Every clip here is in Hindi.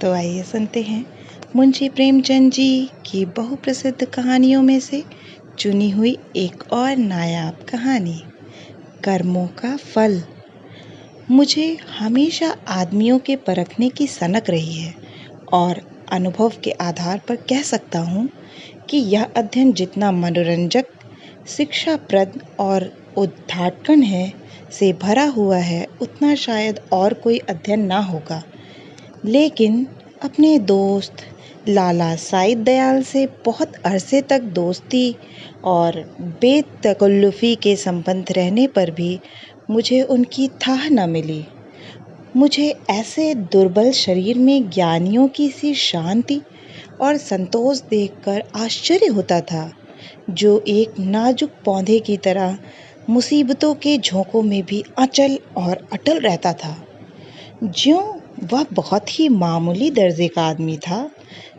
तो आइए सुनते हैं मुंशी प्रेमचंद जी की बहुप्रसिद्ध कहानियों में से चुनी हुई एक और नायाब कहानी, कर्मों का फल। मुझे हमेशा आदमियों के परखने की सनक रही है और अनुभव के आधार पर कह सकता हूँ कि यह अध्ययन जितना मनोरंजक, शिक्षाप्रद और उद्घाटन है से भरा हुआ है, उतना शायद और कोई अध्ययन ना होगा। लेकिन अपने दोस्त लाला साइद दयाल से बहुत अरसे तक दोस्ती और बेतकल्लुफ़ी के संबंध रहने पर भी मुझे उनकी थाह न मिली। मुझे ऐसे दुर्बल शरीर में ज्ञानियों की सी शांति और संतोष देखकर आश्चर्य होता था, जो एक नाजुक पौधे की तरह मुसीबतों के झोंकों में भी अचल और अटल रहता था। ज्यों वह बहुत ही मामूली दर्जे का आदमी था,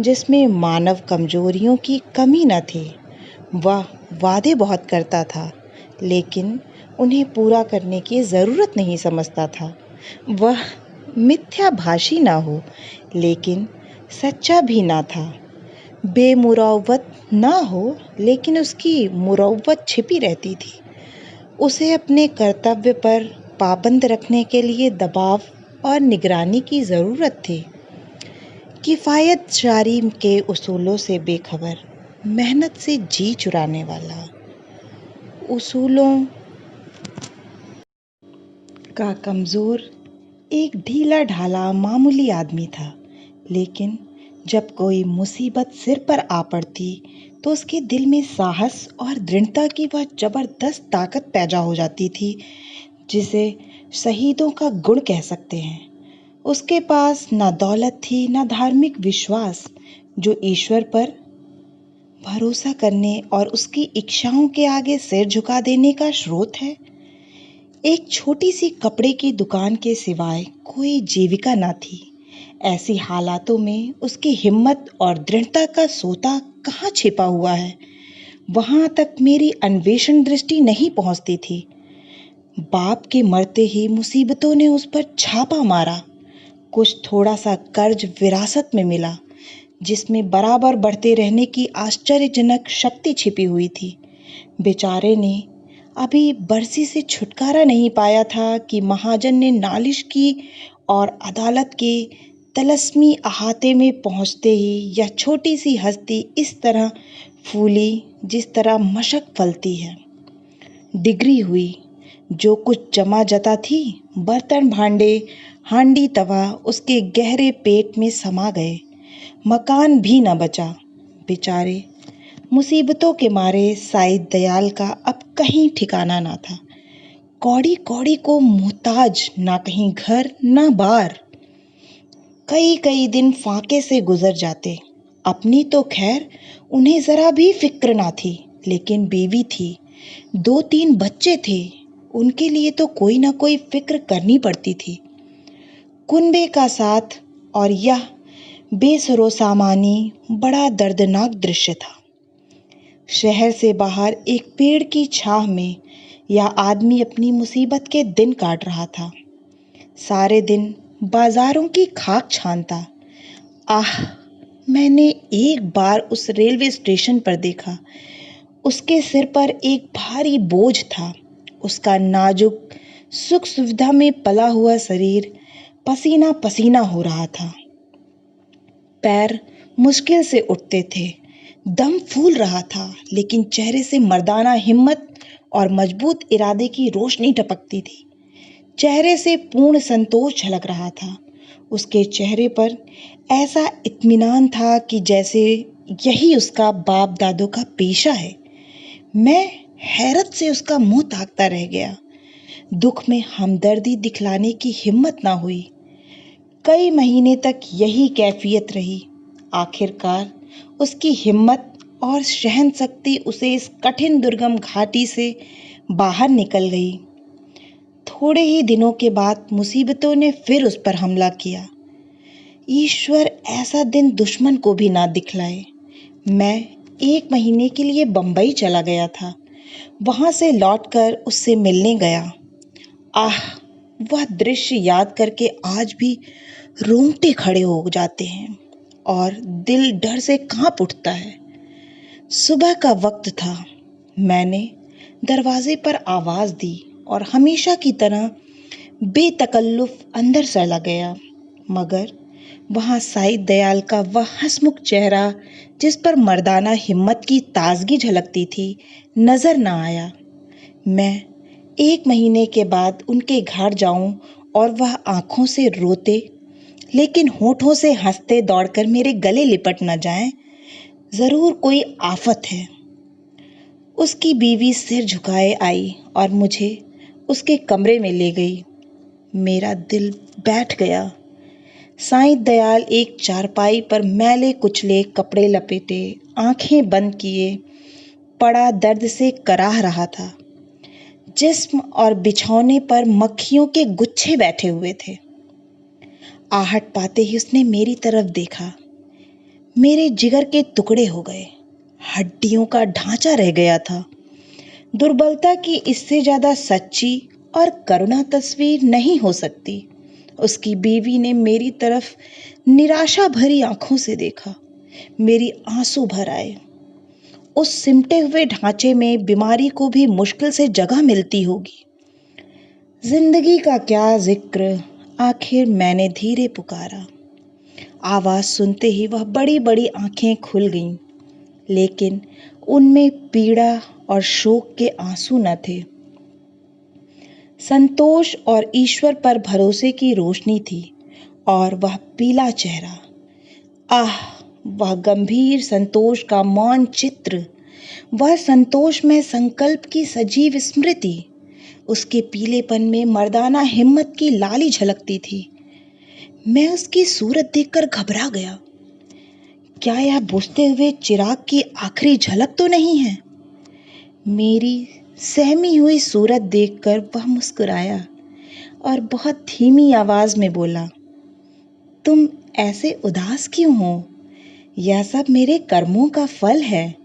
जिसमें मानव कमजोरियों की कमी न थी। वह वादे बहुत करता था, लेकिन उन्हें पूरा करने की ज़रूरत नहीं समझता था। वह मिथ्याभाषी ना हो, लेकिन सच्चा भी ना था। बेमुरौवत ना हो, लेकिन उसकी मुरौवत छिपी रहती थी। उसे अपने कर्तव्य पर पाबंद रखने के लिए दबाव और निगरानी की ज़रूरत थी। किफ़ायतशारी के उसूलों से बेखबर, मेहनत से जी चुराने वाला, उसूलों का कमज़ोर, एक ढीला ढाला मामूली आदमी था। लेकिन जब कोई मुसीबत सिर पर आ पड़ती तो उसके दिल में साहस और दृढ़ता की वह जबरदस्त ताकत पैदा हो जाती थी, जिसे शहीदों का गुण कह सकते हैं। उसके पास न दौलत थी, न धार्मिक विश्वास, जो ईश्वर पर भरोसा करने और उसकी इच्छाओं के आगे सिर झुका देने का स्रोत है। एक छोटी सी कपड़े की दुकान के सिवाय कोई जीविका न थी। ऐसी हालातों में उसकी हिम्मत और दृढ़ता का सोता कहाँ छिपा हुआ है, वहां तक मेरी अन्वेषण दृष्टि नहीं पहुंचती थी। बाप के मरते ही मुसीबतों ने उस पर छापा मारा। कुछ थोड़ा सा कर्ज विरासत में मिला, जिसमें बराबर बढ़ते रहने की आश्चर्यजनक शक्ति छिपी हुई थी। बेचारे ने अभी बरसी से छुटकारा नहीं पाया था कि महाजन ने नालिश की और अदालत के तलस्मी अहाते में पहुंचते ही यह छोटी सी हस्ती इस तरह फूली जिस तरह मशक फलती है। डिगरी हुई। जो कुछ जमा जता थी, बर्तन भांडे, हांडी तवा, उसके गहरे पेट में समा गए। मकान भी न बचा। बेचारे मुसीबतों के मारे साइद दयाल का अब कहीं ठिकाना ना था। कौड़ी कौड़ी को मोहताज, ना कहीं घर ना बार। कई कई दिन फाके से गुजर जाते। अपनी तो खैर उन्हें जरा भी फिक्र ना थी, लेकिन बीवी थी, 2-3 बच्चे थे, उनके लिए तो कोई ना कोई फिक्र करनी पड़ती थी। कुनबे का साथ और यह बेसरो सामानी बड़ा दर्दनाक दृश्य था। शहर से बाहर एक पेड़ की छाह में यह आदमी अपनी मुसीबत के दिन काट रहा था। सारे दिन बाजारों की खाक छानता। आह, मैंने एक बार उस रेलवे स्टेशन पर देखा। उसके सिर पर एक भारी बोझ था। उसका नाजुक, सुख सुविधा में पला हुआ शरीर पसीना पसीना हो रहा था। पैर मुश्किल से उठते थे। दम फूल रहा था, लेकिन चेहरे से मर्दाना हिम्मत और मजबूत इरादे की रोशनी टपकती थी। चेहरे से पूर्ण संतोष झलक रहा था। उसके चेहरे पर ऐसा इत्मीनान था कि जैसे यही उसका बाप दादों का पेशा है। मैं हैरत से उसका मुंह ताकता रह गया। दुख में हमदर्दी दिखलाने की हिम्मत ना हुई। कई महीने तक यही कैफियत रही। आखिरकार उसकी हिम्मत और सहन शक्ति उसे इस कठिन दुर्गम घाटी से बाहर निकल गई। थोड़े ही दिनों के बाद मुसीबतों ने फिर उस पर हमला किया। ईश्वर ऐसा दिन दुश्मन को भी ना दिखलाए। मैं 1 महीने के लिए बंबई चला गया था। वहां से लौटकर उससे मिलने गया। आह, वह दृश्य याद करके आज भी रोंगटे खड़े हो जाते हैं और दिल डर से कांप उठता है। सुबह का वक्त था। मैंने दरवाजे पर आवाज दी और हमेशा की तरह बेतकल्लुफ अंदर चला गया, मगर वहां साईं दयाल का वह हंसमुख चेहरा, जिस पर मर्दाना हिम्मत की ताजगी झलकती थी, नजर न आया। मैं 1 महीने के बाद उनके घर जाऊं और वह आंखों से रोते लेकिन होठों से हंसते दौड़कर मेरे गले लिपट न जाएं, जरूर कोई आफत है। उसकी बीवी सिर झुकाए आई और मुझे उसके कमरे में ले गई। मेरा दिल बैठ गया। साईं दयाल एक चारपाई पर मैले कुचले कपड़े लपेटे, आंखें बंद किए पड़ा दर्द से कराह रहा था। जिस्म और बिछौने पर मक्खियों के गुच्छे बैठे हुए थे। आहट पाते ही उसने मेरी तरफ देखा। मेरे जिगर के टुकड़े हो गए। हड्डियों का ढांचा रह गया था। दुर्बलता की इससे ज्यादा सच्ची और करुणा तस्वीर नहीं हो सकती। उसकी बीवी ने मेरी तरफ निराशा भरी आंखों से देखा। मेरी आंसू भर आए। उस सिमटे हुए ढांचे में बीमारी को भी मुश्किल से जगह मिलती होगी। जिंदगी का क्या जिक्र, आखिर मैंने धीरे पुकारा। आवाज सुनते ही वह बड़ी बड़ी आंखें खुल गईं, लेकिन उनमें पीड़ा और शोक के आंसू न थे। संतोष और ईश्वर पर भरोसे की रोशनी थी। और वह पीला चेहरा, आह, वह गंभीर संतोष का मौन चित्र, वह संतोष में संकल्प की सजीव स्मृति। उसके पीलेपन में मर्दाना हिम्मत की लाली झलकती थी। मैं उसकी सूरत देखकर घबरा गया। क्या यह बुझते हुए चिराग की आखिरी झलक तो नहीं है? मेरी सहमी हुई सूरत देखकर वह मुस्कुराया और बहुत धीमी आवाज में बोला, तुम ऐसे उदास क्यों हो? यह सब मेरे कर्मों का फल है।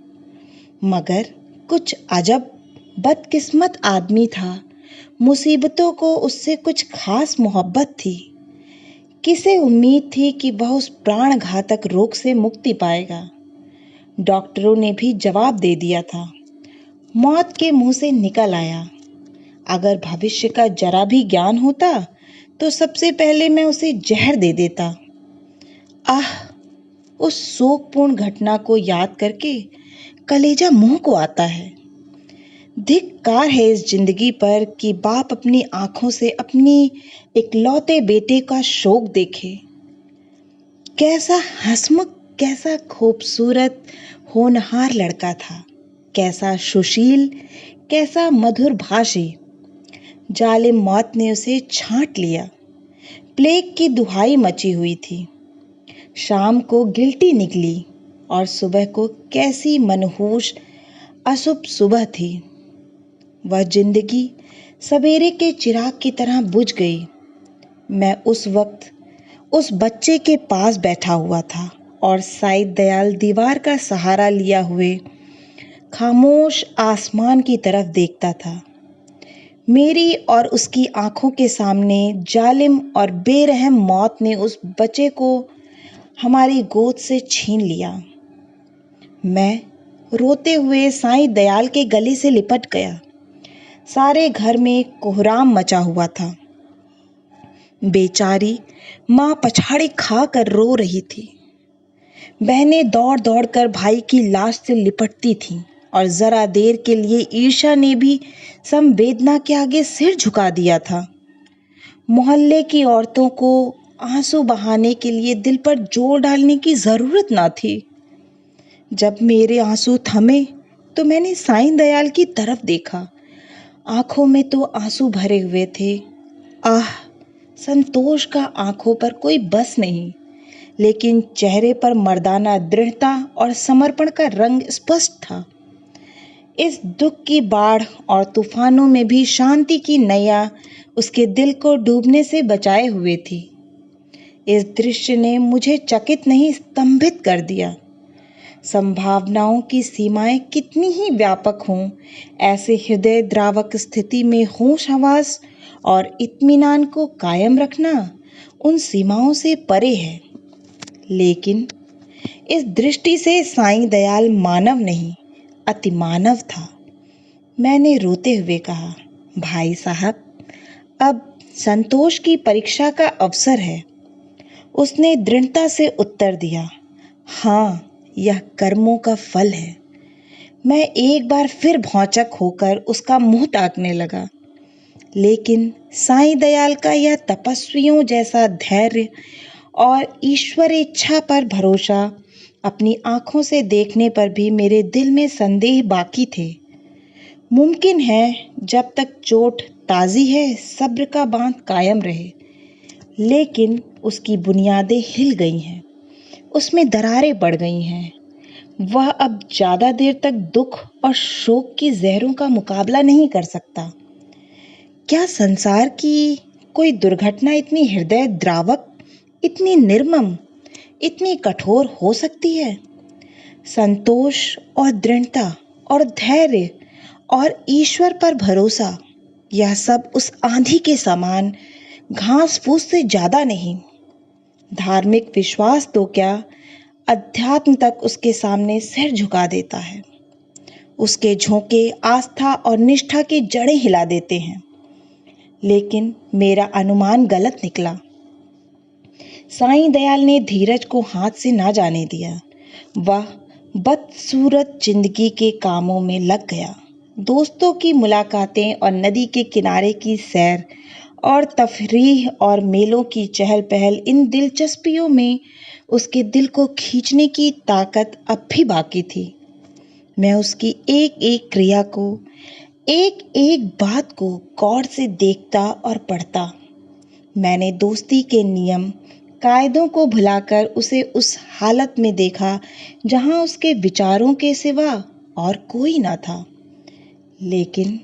मगर कुछ अजब बदकिस्मत आदमी था। मुसीबतों को उससे कुछ खास मोहब्बत थी। किसे उम्मीद थी कि वह उस प्राण घातक रोग से मुक्ति पाएगा? डॉक्टरों ने भी जवाब दे दिया था। मौत के मुंह से निकल आया। अगर भविष्य का जरा भी ज्ञान होता तो सबसे पहले मैं उसे जहर दे देता। आह, उस शोकपूर्ण घटना को याद करके कलेजा मुंह को आता है। धिक्कार है इस जिंदगी पर कि बाप अपनी आंखों से अपनी इकलौते बेटे का शोक देखे। कैसा हंसमुख, कैसा खूबसूरत होनहार लड़का था, कैसा सुशील, कैसा मधुर भाषी। जालिम मौत ने उसे छांट लिया। प्लेग की दुहाई मची हुई थी। शाम को गिल्टी निकली और सुबह को कैसी मनहूस अशुभ सुबह थी। वह जिंदगी सवेरे के चिराग की तरह बुझ गई। मैं उस वक्त उस बच्चे के पास बैठा हुआ था और साईं दयाल दीवार का सहारा लिया हुए खामोश आसमान की तरफ देखता था। मेरी और उसकी आंखों के सामने जालिम और बेरहम मौत ने उस बच्चे को हमारी गोद से छीन लिया। मैं रोते हुए साईं दयाल के गले से लिपट गया। सारे घर में कोहराम मचा हुआ था। बेचारी माँ पछाड़े खा कर रो रही थी। बहनें दौड़ दौड़ कर भाई की लाश से लिपटती थीं और जरा देर के लिए ईर्ष्या ने भी संवेदना के आगे सिर झुका दिया था। मोहल्ले की औरतों को आंसू बहाने के लिए दिल पर जोर डालने की जरूरत ना थी। जब मेरे आंसू थमे तो मैंने साईं दयाल की तरफ देखा। आंखों में तो आंसू भरे हुए थे। आह, संतोष का आंखों पर कोई बस नहीं, लेकिन चेहरे पर मर्दाना दृढ़ता और समर्पण का रंग स्पष्ट था। इस दुख की बाढ़ और तूफानों में भी शांति की नैया उसके दिल को डूबने से बचाए हुए थी। इस दृश्य ने मुझे चकित नहीं, स्तंभित कर दिया। संभावनाओं की सीमाएं कितनी ही व्यापक हों, ऐसे हृदय द्रावक स्थिति में होश हवास और इत्मीनान को कायम रखना उन सीमाओं से परे है। लेकिन इस दृष्टि से साईं दयाल मानव नहीं, अतिमानव था। मैंने रोते हुए कहा, भाई साहब, अब संतोष की परीक्षा का अवसर है। उसने दृढ़ता से उत्तर दिया, हाँ, यह कर्मों का फल है। मैं एक बार फिर भौचक होकर उसका मुंह ताकने लगा, लेकिन साईं दयाल का यह तपस्वियों जैसा धैर्य और ईश्वर इच्छा पर भरोसा अपनी आंखों से देखने पर भी मेरे दिल में संदेह बाकी थे। मुमकिन है जब तक चोट ताज़ी है सब्र का बांध कायम रहे, लेकिन उसकी बुनियादें हिल गई हैं, उसमें दरारें पड़ गई हैं। वह अब ज़्यादा देर तक दुख और शोक की जहरों का मुकाबला नहीं कर सकता। क्या संसार की कोई दुर्घटना इतनी हृदय द्रावक, इतनी निर्मम, इतनी कठोर हो सकती है? संतोष और दृढ़ता और धैर्य और ईश्वर पर भरोसा, यह सब उस आंधी के समान घास फूस से ज्यादा नहीं। धार्मिक विश्वास तो क्या, अध्यात्म तक उसके सामने सिर झुका देता है। उसके झोंके आस्था और निष्ठा की जड़ें हिला देते हैं। लेकिन मेरा अनुमान गलत निकला। साईं दयाल ने धीरज को हाथ से ना जाने दिया। वह बदसूरत जिंदगी के कामों में लग गया। दोस्तों की मुलाकातें और नदी के किनारे की सैर और तफरीह और मेलों की चहल पहल, इन दिलचस्पियों में उसके दिल को खींचने की ताकत अब भी बाकी थी। मैं उसकी एक एक क्रिया को, एक एक बात को गौर से देखता और पढ़ता। मैंने दोस्ती के नियम कायदों को भुलाकर उसे उस हालत में देखा जहां उसके विचारों के सिवा और कोई ना था। लेकिन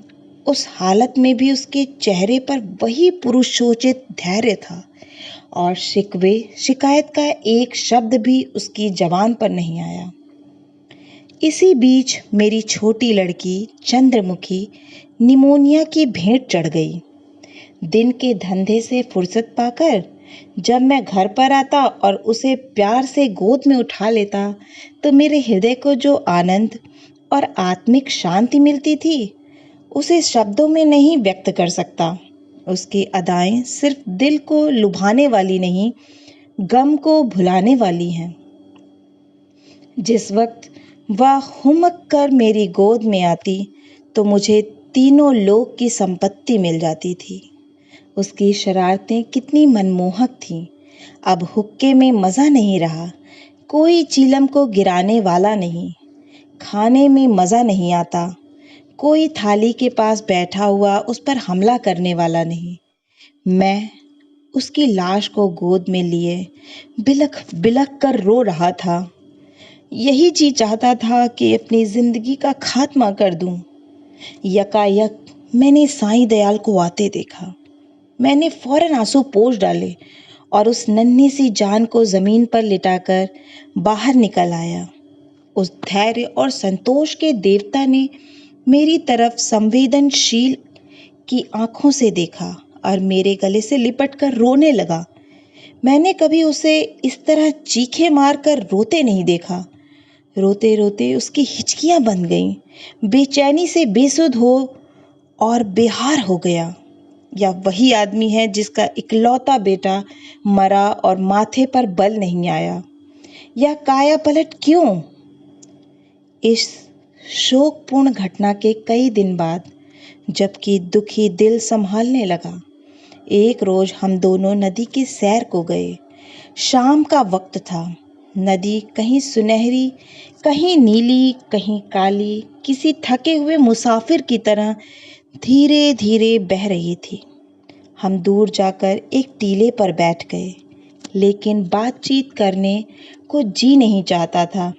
उस हालत में भी उसके चेहरे पर वही पुरुषोचित धैर्य था और शिकवे शिकायत का एक शब्द भी उसकी जबान पर नहीं आया। इसी बीच मेरी छोटी लड़की चंद्रमुखी निमोनिया की भेंट चढ़ गई। दिन के धंधे से फुर्सत पाकर जब मैं घर पर आता और उसे प्यार से गोद में उठा लेता, तो मेरे हृदय को जो आनंद और आत्मिक शांति मिलती थी, उसे शब्दों में नहीं व्यक्त कर सकता। उसकी अदाएं सिर्फ दिल को लुभाने वाली नहीं, गम को भुलाने वाली हैं। जिस वक्त वह हुमक कर मेरी गोद में आती, तो मुझे तीनों लोक की संपत्ति मिल जाती थी। उसकी शरारतें कितनी मनमोहक थीं। अब हुक्के में मज़ा नहीं रहा, कोई चीलम को गिराने वाला नहीं। खाने में मज़ा नहीं आता, कोई थाली के पास बैठा हुआ उस पर हमला करने वाला नहीं। मैं उसकी लाश को गोद में लिए बिलख बिलख कर रो रहा था। यही जी चाहता था कि अपनी जिंदगी का खात्मा कर दूं। यकायक मैंने साईं दयाल को आते देखा। मैंने फौरन आंसू पोंछ डाले और उस नन्ही सी जान को जमीन पर लिटाकर बाहर निकल आया। उस धैर्य और संतोष के देवता ने मेरी तरफ संवेदनशील की आंखों से देखा और मेरे गले से लिपटकर रोने लगा। मैंने कभी उसे इस तरह चीखे मारकर रोते नहीं देखा। रोते रोते उसकी हिचकियां बंध गईं, बेचैनी से बेसुध हो और बेहार हो गया। यह वही आदमी है जिसका इकलौता बेटा मरा और माथे पर बल नहीं आया। यह काया पलट क्यों? इस शोकपूर्ण घटना के कई दिन बाद, जबकि दुखी दिल संभालने लगा, एक रोज हम दोनों नदी की सैर को गए। शाम का वक्त था। नदी कहीं सुनहरी, कहीं नीली, कहीं काली, किसी थके हुए मुसाफिर की तरह धीरे धीरे बह रही थी। हम दूर जाकर एक टीले पर बैठ गए, लेकिन बातचीत करने को जी नहीं चाहता था।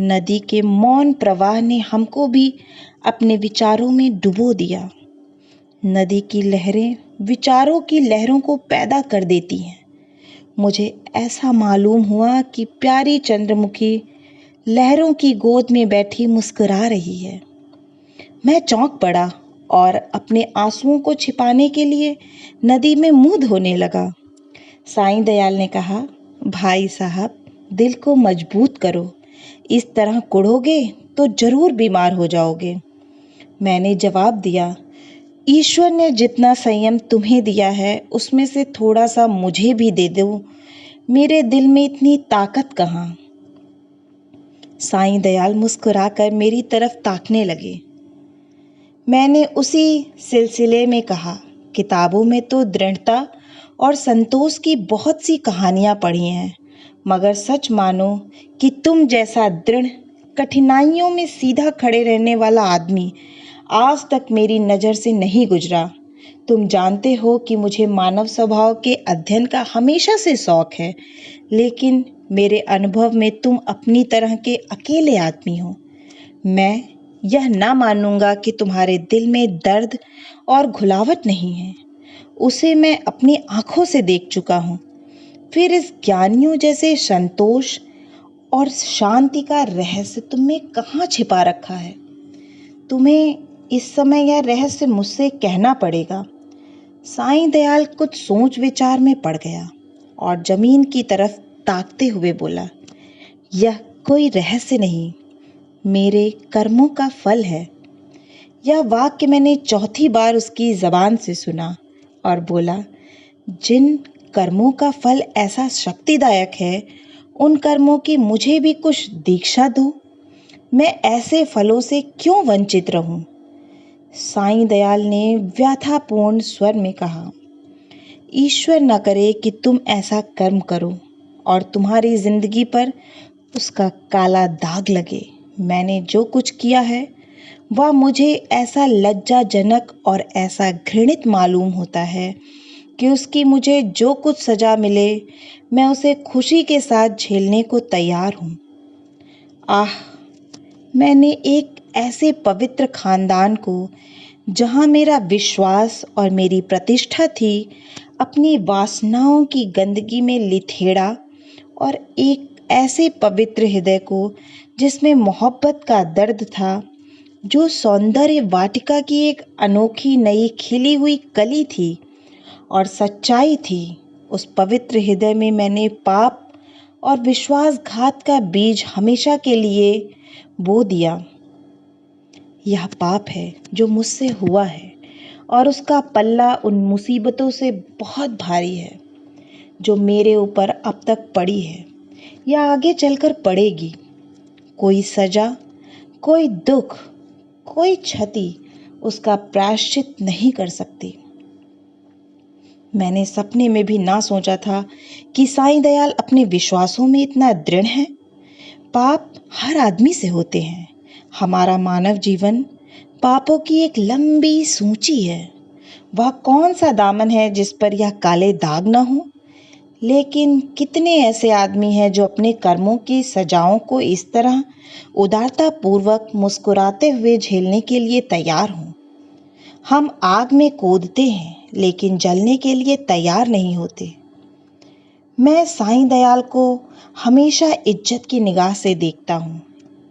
नदी के मौन प्रवाह ने हमको भी अपने विचारों में डुबो दिया। नदी की लहरें विचारों की लहरों को पैदा कर देती हैं। मुझे ऐसा मालूम हुआ कि प्यारी चंद्रमुखी लहरों की गोद में बैठी मुस्कुरा रही है। मैं चौंक पड़ा और अपने आंसुओं को छिपाने के लिए नदी में मुंह धोने लगा। साईं दयाल ने कहा, भाई साहब, दिल को मजबूत करो। इस तरह कुढ़ोगे तो जरूर बीमार हो जाओगे। मैंने जवाब दिया, ईश्वर ने जितना संयम तुम्हें दिया है उसमें से थोड़ा सा मुझे भी दे दो। मेरे दिल में इतनी ताकत कहाँ। साईं दयाल मुस्कुराकर मेरी तरफ ताकने लगे। मैंने उसी सिलसिले में कहा, किताबों में तो दृढ़ता और संतोष की बहुत सी कहानियां पढ़ी हैं, मगर सच मानो कि तुम जैसा दृढ़, कठिनाइयों में सीधा खड़े रहने वाला आदमी आज तक मेरी नज़र से नहीं गुजरा। तुम जानते हो कि मुझे मानव स्वभाव के अध्ययन का हमेशा से शौक है, लेकिन मेरे अनुभव में तुम अपनी तरह के अकेले आदमी हो। मैं यह ना मानूंगा कि तुम्हारे दिल में दर्द और घुलावट नहीं है। उसे मैं अपनी आंखों से देख चुका हूँ। फिर इस ज्ञानियों जैसे संतोष और शांति का रहस्य तुमने कहाँ छिपा रखा है? तुम्हें इस समय यह रहस्य मुझसे कहना पड़ेगा। साईं दयाल कुछ सोच विचार में पड़ गया और जमीन की तरफ ताकते हुए बोला, यह कोई रहस्य नहीं, मेरे कर्मों का फल है। यह वाक्य मैंने चौथी बार उसकी जबान से सुना और बोला, जिन कर्मों का फल ऐसा शक्तिदायक है, उन कर्मों की मुझे भी कुछ दीक्षा दो। मैं ऐसे फलों से क्यों वंचित रहूं? साईं दयाल ने व्यथापूर्ण स्वर में कहा, ईश्वर न करे कि तुम ऐसा कर्म करो और तुम्हारी जिंदगी पर उसका काला दाग लगे। मैंने जो कुछ किया है वह मुझे ऐसा लज्जाजनक और ऐसा घृणित मालूम होता है कि उसकी मुझे जो कुछ सजा मिले मैं उसे खुशी के साथ झेलने को तैयार हूँ। आह, मैंने एक ऐसे पवित्र खानदान को, जहाँ मेरा विश्वास और मेरी प्रतिष्ठा थी, अपनी वासनाओं की गंदगी में लिथेड़ा, और एक ऐसे पवित्र हृदय को जिसमें मोहब्बत का दर्द था, जो सौंदर्य वाटिका की एक अनोखी नई खिली हुई कली थी और सच्चाई थी। उस पवित्र हृदय में मैंने पाप और विश्वासघात का बीज हमेशा के लिए बो दिया। यह पाप है जो मुझसे हुआ है और उसका पल्ला उन मुसीबतों से बहुत भारी है जो मेरे ऊपर अब तक पड़ी है या आगे चलकर पड़ेगी। कोई सजा, कोई दुख, कोई क्षति उसका प्रायश्चित नहीं कर सकती। मैंने सपने में भी ना सोचा था कि साईं दयाल अपने विश्वासों में इतना दृढ़ हैं। पाप हर आदमी से होते हैं। हमारा मानव जीवन पापों की एक लंबी सूची है। वह कौन सा दामन है जिस पर यह काले दाग ना हो? लेकिन कितने ऐसे आदमी हैं जो अपने कर्मों की सजाओं को इस तरह उदारता पूर्वक मुस्कुराते हुए झेलने के लिए तैयार हों। हम आग में कूदते हैं लेकिन जलने के लिए तैयार नहीं होते। मैं साईं दयाल को हमेशा इज्जत की निगाह से देखता हूँ।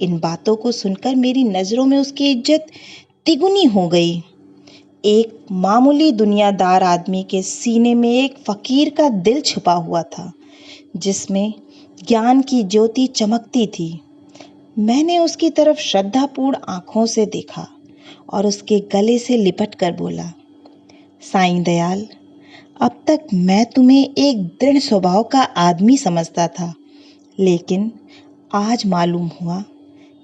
इन बातों को सुनकर मेरी नज़रों में उसकी इज्जत तिगुनी हो गई। एक मामूली दुनियादार आदमी के सीने में एक फकीर का दिल छुपा हुआ था, जिसमें ज्ञान की ज्योति चमकती थी। मैंने उसकी तरफ श्रद्धापूर्ण आंखों से देखा और उसके गले से लिपट कर बोला, साईं दयाल, अब तक मैं तुम्हें एक दृढ़ स्वभाव का आदमी समझता था, लेकिन आज मालूम हुआ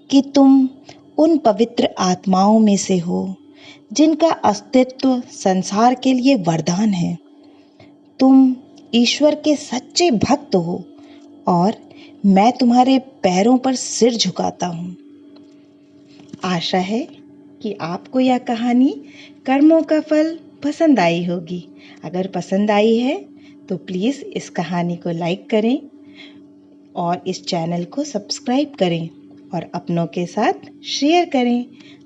कि तुम उन पवित्र आत्माओं में से हो जिनका अस्तित्व संसार के लिए वरदान है। तुम ईश्वर के सच्चे भक्त हो और मैं तुम्हारे पैरों पर सिर झुकाता हूँ। आशा है कि आपको यह कहानी कर्मों का फल पसंद आई होगी। अगर पसंद आई है तो प्लीज़ इस कहानी को लाइक करें और इस चैनल को सब्सक्राइब करें और अपनों के साथ शेयर करें।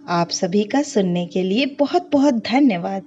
आप सभी का सुनने के लिए बहुत बहुत धन्यवाद।